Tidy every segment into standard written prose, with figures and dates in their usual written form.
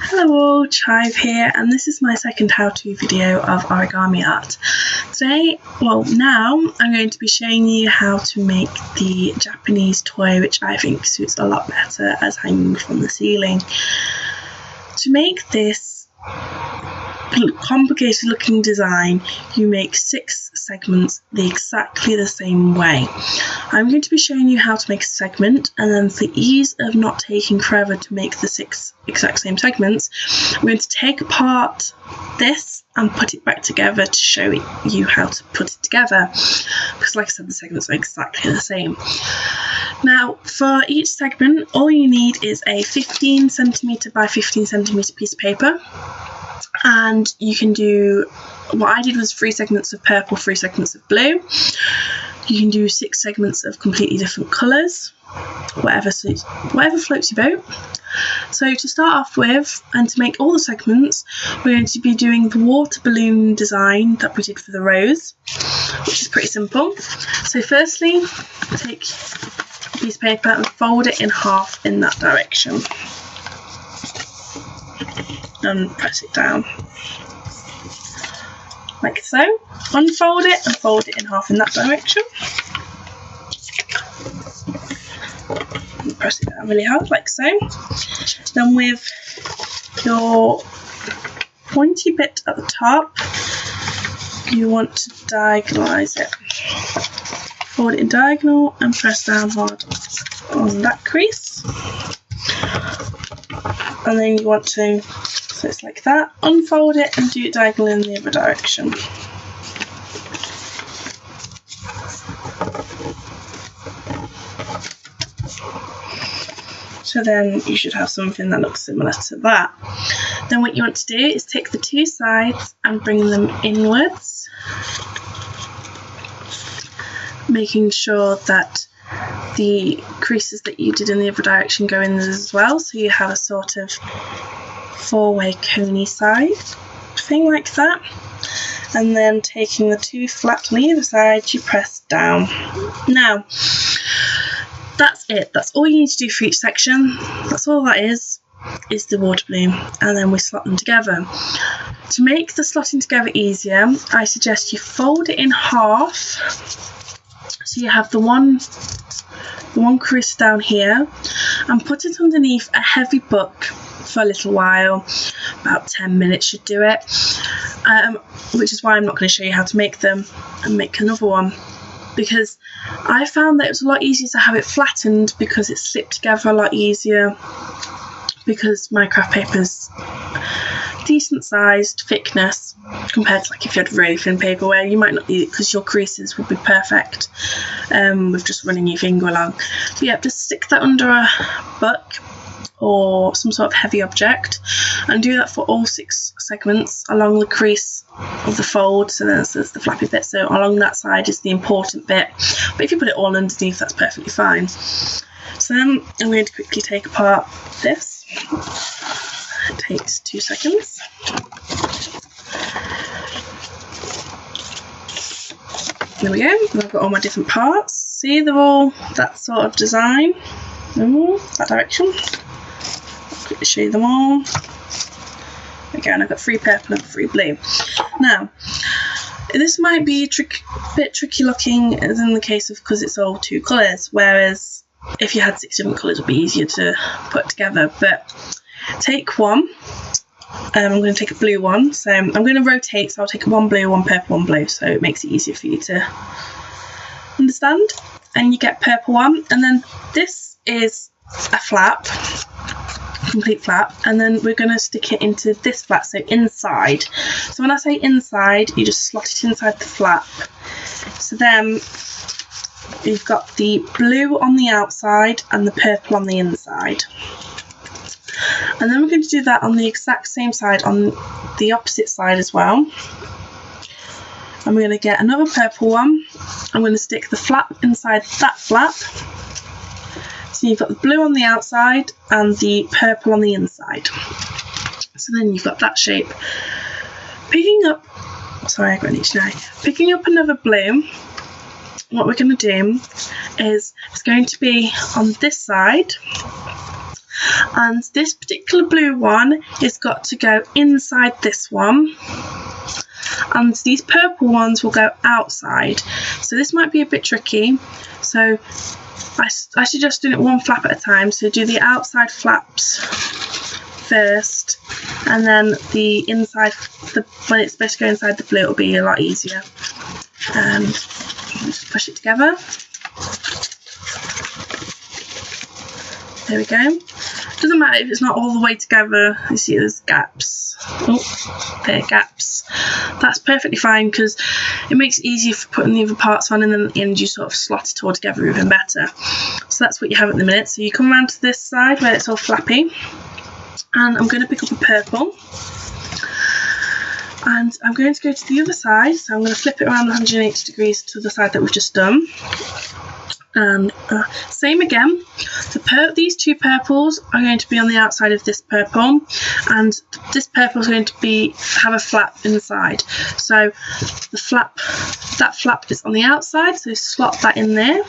Hello all, Chive here, and this is my second how-to video of Origami Art. Now I'm going to be showing you how to make the Japanese toy, which I think suits a lot better as hanging from the ceiling. To make this complicated looking design, you make 6 segments exactly the same way. I'm going to be showing you how to make a segment, and then for ease of not taking forever to make the 6 exact same segments, I'm going to take apart this and put it back together to show you how to put it together, because like I said, the segments are exactly the same. Now, for each segment, all you need is a 15cm by 15cm piece of paper, and you can do, what I did was 3 segments of purple, 3 segments of blue. You can do 6 segments of completely different colours, whatever floats your boat. So to start off with, and to make all the segments, we're going to be doing the water balloon design that we did for the rose, which is pretty simple. So firstly, take a piece of paper and fold it in half in that direction, and press it down like so. Unfold it and fold it in half in that direction, and press it down really hard like so. Then with your pointy bit at the top, you want to diagonalise it. Fold it in diagonal and press down hard on that crease, and then you want to, so it's like that, unfold it and do it diagonal in the other direction. So then you should have something that looks similar to that. Then what you want to do is take the 2 sides and bring them inwards, making sure that the creases that you did in the other direction go in as well, so you have a sort of 4-way coney side thing like that. And then taking the 2 flaps on either side, you press down. Now, that's it. That's all you need to do for each section. That's all that is the water balloon, and then we slot them together. To make the slotting together easier, I suggest you fold it in half, so you have the one crease down here, and put it underneath a heavy book for a little while. About 10 minutes should do it, which is why I'm not going to show you how to make them and make another one, because I found that it was a lot easier to have it flattened, because it slipped together a lot easier, because my craft paper's decent sized thickness compared to like if you had really thin paper, where you might not need it because your creases would be perfect with just running your finger along. But yeah, just stick that under a book or some sort of heavy object, and do that for all 6 segments along the crease of the fold. So there's the flappy bit, so along that side is the important bit, but if you put it all underneath, that's perfectly fine. So then I'm going to quickly take apart this. It takes 2 seconds. There we go, and I've got all my different parts. See, they're all that sort of design, that direction. I'll quickly show you them all. Again, I've got 3 purple and 3 blue. Now, this might be a bit tricky looking, as in the case of, because it's all 2 colours, whereas if you had 6 different colours it would be easier to put together. But take one. I'm going to take a blue one, so I'm going to rotate, so I'll take 1 blue, 1 purple, 1 blue, so it makes it easier for you to understand. And you get purple one, and then this is a flap, complete flap, and then we're going to stick it into this flap, so inside. So when I say inside, you just slot it inside the flap. So then you've got the blue on the outside and the purple on the inside. And then we're going to do that on the exact same side, on the opposite side as well. And we're going to get another purple one. I'm going to stick the flap inside that flap. So you've got the blue on the outside and the purple on the inside. So then you've got that shape. Picking up another blue, what we're going to do is, it's going to be on this side, And this particular blue one has got to go inside this one, and these purple ones will go outside. So this might be a bit tricky, so I suggest doing it one flap at a time. So do the outside flaps first, and then the inside, when it's supposed to go inside the blue, it'll be a lot easier. Just push it together. There we go. Doesn't matter if it's not all the way together. You see there's gaps. Oh, there are gaps. That's perfectly fine because it makes it easier for putting the other parts on, and then at the end you sort of slot it all together even better. So that's what you have at the minute. So you come around to this side where it's all flappy, and I'm going to pick up a purple, and I'm going to go to the other side. So I'm going to flip it around 180 degrees to the side that we've just done. And same again, these two purples are going to be on the outside of this purple, and this purple is going to have a flap inside. So that flap is on the outside, so slot that in there.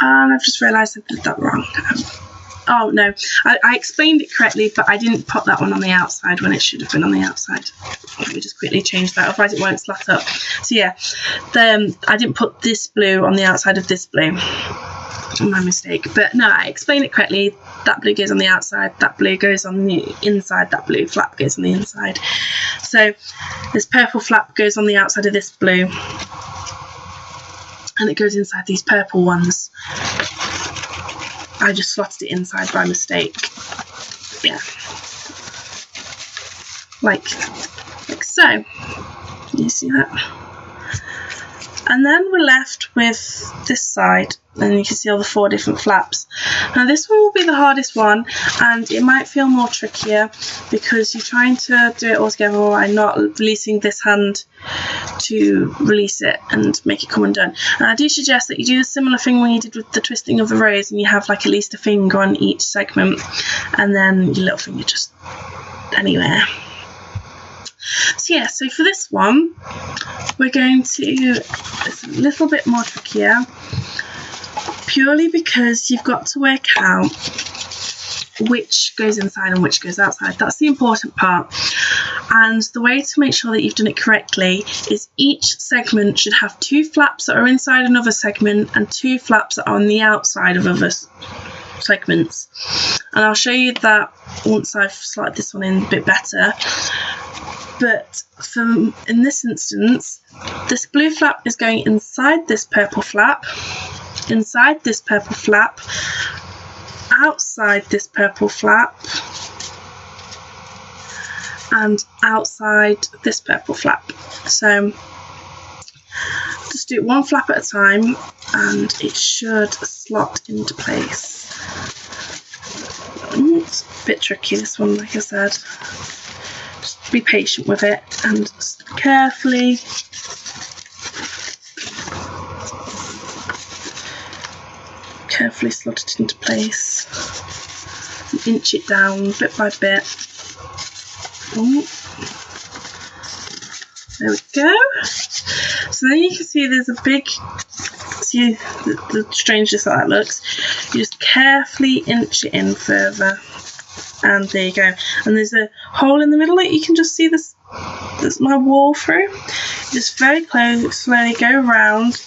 And I've just realised I did that wrong. Oh no, I explained it correctly, but I didn't put that one on the outside when it should have been on the outside. Let me just quickly change that, otherwise it won't slat up. So yeah, I didn't put this blue on the outside of this blue. My mistake. But no, I explained it correctly. That blue goes on the outside, that blue goes on the inside, that blue flap goes on the inside. So this purple flap goes on the outside of this blue, and it goes inside these purple ones. I just slotted it inside by mistake. Yeah. Like so. You see that? And then we're left with this side, and you can see all the 4 different flaps. Now this one will be the hardest one, and it might feel more trickier because you're trying to do it all together while not releasing this hand to release it and make it come undone. And I do suggest that you do a similar thing when you did with the twisting of the rose, and you have like at least a finger on each segment, and then your little finger just anywhere. So yeah, so for this one, we're going to, it's a little bit more trickier, purely because you've got to work out which goes inside and which goes outside. That's the important part. And the way to make sure that you've done it correctly is each segment should have 2 flaps that are inside another segment and 2 flaps that are on the outside of other segments. And I'll show you that once I've slotted this one in a bit better. But in this instance, this blue flap is going inside this purple flap, inside this purple flap, outside this purple flap, and outside this purple flap. So just do it one flap at a time, and it should slot into place. It's a bit tricky, this one, like I said. Just be patient with it and just carefully slot it into place and inch it down bit by bit. Oh, there we go. So then you can see there's a big, see the strangeness that looks. You just carefully inch it in further. And there you go. And there's a hole in the middle that you can just see this my wall through. Just very slowly go around,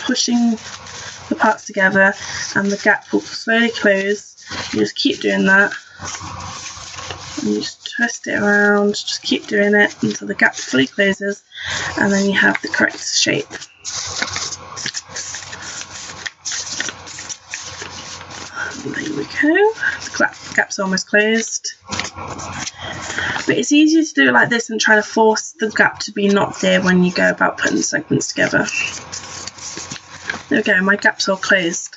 pushing the parts together, and the gap will slowly close. You just keep doing that. And you just twist it around, just keep doing it until the gap fully closes, and then you have the correct shape. There we go, the gap's almost closed. But it's easier to do it like this and try to force the gap to be not there when you go about putting the segments together. There we go, my gap's all closed.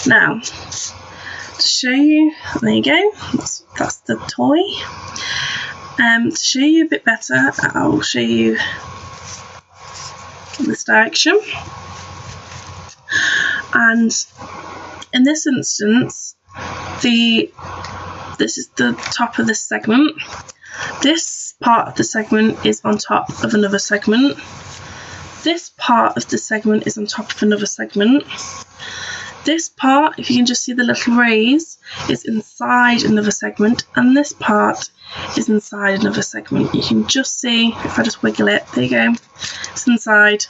Now, to show you, there you go, that's the toy. To show you a bit better, I'll show you in this direction. And in this instance, this is the top of this segment, This part of the segment is on top of another segment. This part of the segment is on top of another segment. This part, if you can just see the little rays, is inside another segment, and this part is inside another segment. You can just see, if I just wiggle it, there you go, it's inside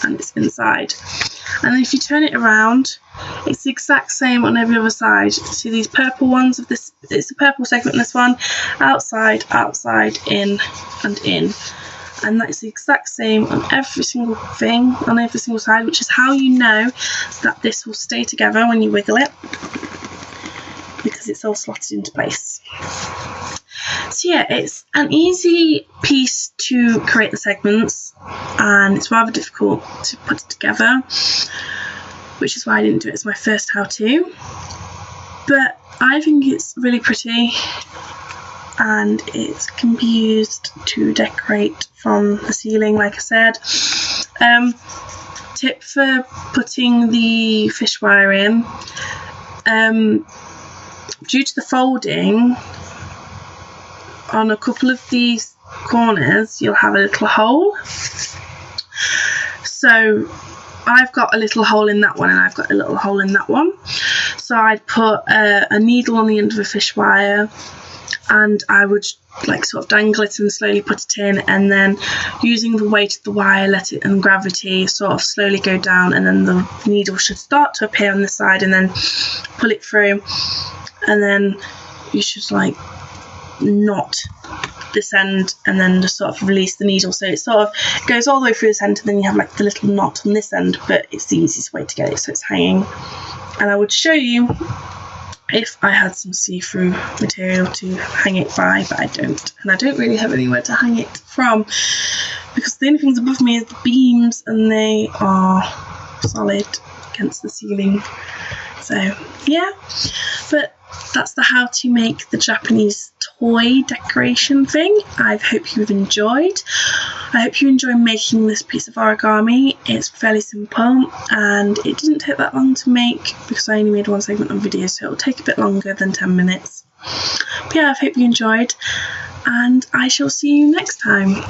and it's inside. And then if you turn it around, it's the exact same on every other side. See these purple ones of this, it's a purple segment in this one, outside, outside, in and in. And that's the exact same on every single thing, on every single side, which is how you know that this will stay together when you wiggle it, because it's all slotted into place. So yeah, it's an easy piece to create the segments, and it's rather difficult to put it together, which is why I didn't do it as my first how-to. But I think it's really pretty, and it can be used to decorate from the ceiling, like I said. Tip for putting the fish wire in, due to the folding, on a couple of these corners you'll have a little hole. So I've got a little hole in that one, and I've got a little hole in that one. So I'd put a needle on the end of a fish wire, and I would like sort of dangle it and slowly put it in, and then using the weight of the wire, let it and gravity sort of slowly go down, and then the needle should start to appear on the side, and then pull it through, and then you should like knot this end and then just sort of release the needle, so it sort of goes all the way through the centre, then you have like the little knot on this end, but it's the easiest way to get it so it's hanging. And I would show you if I had some see-through material to hang it by, but I don't, and I don't really have anywhere to hang it from, because the only things above me is the beams, and they are solid against the ceiling. So yeah, but that's the how to make the Japanese toy decoration thing. I hope you've enjoyed. I hope you enjoy making this piece of origami. It's fairly simple, and it didn't take that long to make because I only made one segment on video, so it'll take a bit longer than 10 minutes. But yeah, I hope you enjoyed, and I shall see you next time.